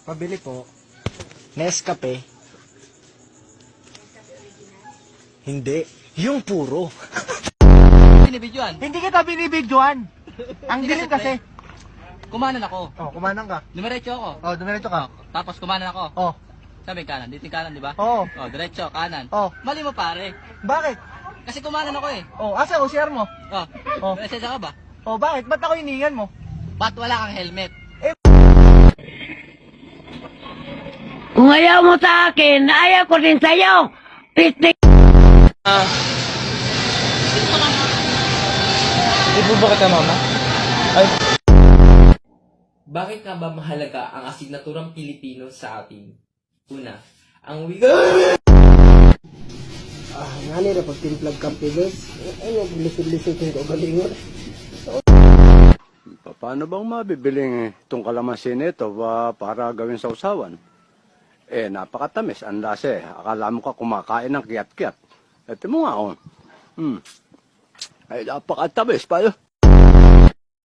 Pabili po. Nescafe. Hindi. Yung puro. Binibidyoan. Hindi kita binibidyoan. Ang Hindi dilim kasi. Kumanan ako. Oh, kumanang ka. Dumiretso ako. Oh, dumiretso ka. Tapos kumanan ako. Oh. Sabi kanan. Dito yung kanan, di ba? Oo. Oh, diretso, kanan. Oh. Mali mo pare. Bakit? Kasi kumanan ako eh. Oh, asa o share mo? Oh. Oh. Presensya ka ba? Oh, bakit? Ba't ako hiningan mo? Ba't wala kang helmet? Kung ayaw mo sa akin, ayaw ko din sa'yo. Pistik! Hindi po ba kita, mama? Ay, Bakit nga ba mahalaga ang asignaturang Pilipino sa atin? Una, ang wika... nga nila pag timplag kape, guys. Ay, lisod-lisod yung kagalingon. Paano bang mabibiling itong kalamansi nito para gawin sa usawan? Eh, napakatamis. Ang lasa eh. Akala mo ka kumakain ng kiyat-kiyat. Ito mo nga, oh. Ay, napakatamis. Paano?